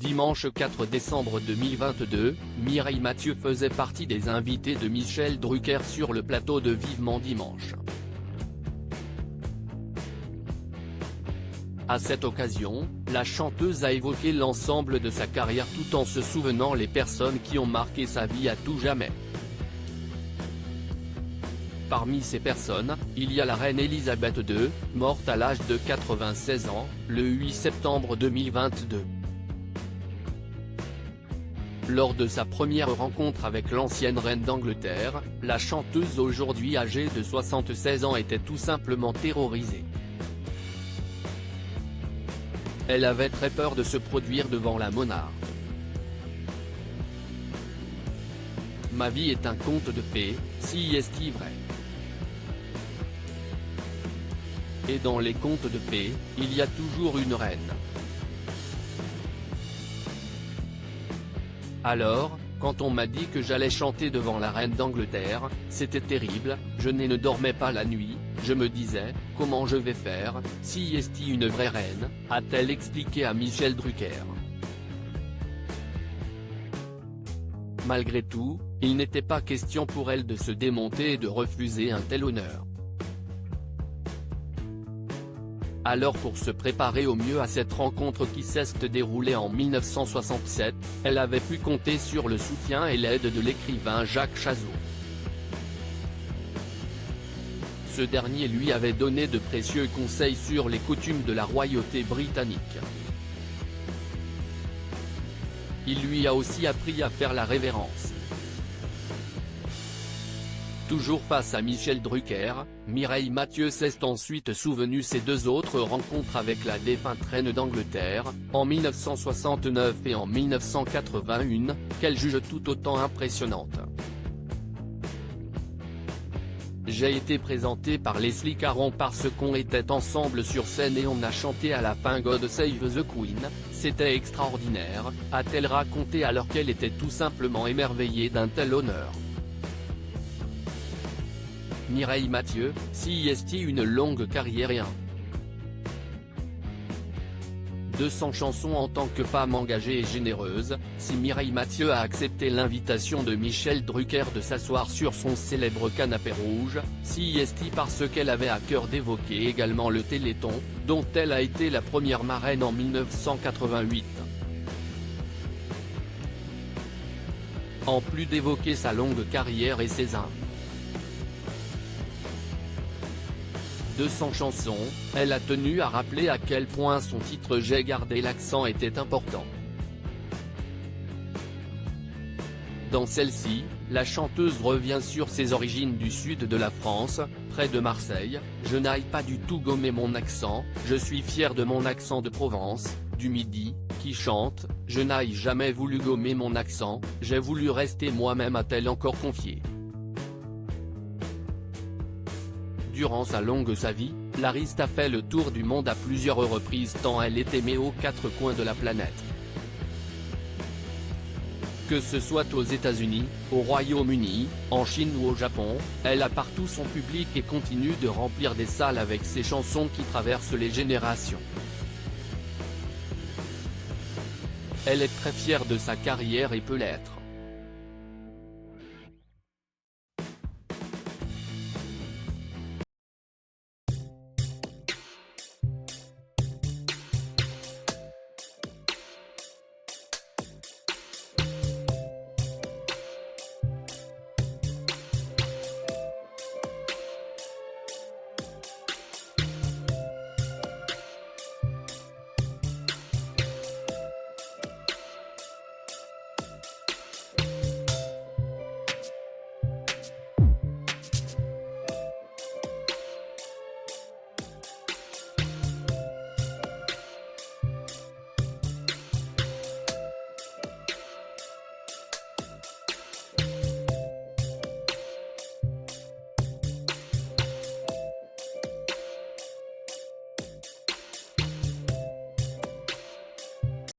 Dimanche 4 décembre 2022, Mireille Mathieu faisait partie des invités de Michel Drucker sur le plateau de Vivement Dimanche. À cette occasion, la chanteuse a évoqué l'ensemble de sa carrière tout en se souvenant les personnes qui ont marqué sa vie à tout jamais. Parmi ces personnes, il y a la reine Elisabeth II, morte à l'âge de 96 ans, le 8 septembre 2022. Lors de sa première rencontre avec l'ancienne reine d'Angleterre, la chanteuse aujourd'hui âgée de 76 ans était tout simplement terrorisée. Elle avait très peur de se produire devant la monarque. Ma vie est un conte de fées, si est-il vrai. Et dans les contes de fées, il y a toujours une reine. Alors, quand on m'a dit que j'allais chanter devant la reine d'Angleterre, c'était terrible, je ne dormais pas la nuit, je me disais, comment je vais faire, si est-il une vraie reine, a-t-elle expliqué à Michel Drucker. Malgré tout, il n'était pas question pour elle de se démonter et de refuser un tel honneur. Alors pour se préparer au mieux à cette rencontre qui s'est déroulée en 1967, elle avait pu compter sur le soutien et l'aide de l'écrivain Jacques Chazot. Ce dernier lui avait donné de précieux conseils sur les coutumes de la royauté britannique. Il lui a aussi appris à faire la révérence. Toujours face à Michel Drucker, Mireille Mathieu s'est ensuite souvenue ses deux autres rencontres avec la défunte reine d'Angleterre, en 1969 et en 1981, qu'elle juge tout autant impressionnantes. J'ai été présentée par Leslie Caron parce qu'on était ensemble sur scène et on a chanté à la fin God Save the Queen, c'était extraordinaire, a-t-elle raconté alors qu'elle était tout simplement émerveillée d'un tel honneur. Mireille Mathieu, si est-il une longue carrière et 200 chansons en tant que femme engagée et généreuse, si Mireille Mathieu a accepté l'invitation de Michel Drucker de s'asseoir sur son célèbre canapé rouge, si est-il parce qu'elle avait à cœur d'évoquer également le Téléthon, dont elle a été la première marraine en 1988. En plus d'évoquer sa longue carrière et ses 200 chansons, elle a tenu à rappeler à quel point son titre J'ai gardé l'accent était important. Dans celle-ci, la chanteuse revient sur ses origines du sud de la France, près de Marseille. Je n'aille pas du tout gommer mon accent, je suis fière de mon accent de Provence, du Midi, qui chante, je n'aille jamais voulu gommer mon accent, j'ai voulu rester moi-même, a-t-elle encore confié. Durant sa vie, l'artiste a fait le tour du monde à plusieurs reprises tant elle est aimée aux quatre coins de la planète. Que ce soit aux États-Unis, au Royaume-Uni, en Chine ou au Japon, elle a partout son public et continue de remplir des salles avec ses chansons qui traversent les générations. Elle est très fière de sa carrière et peut l'être.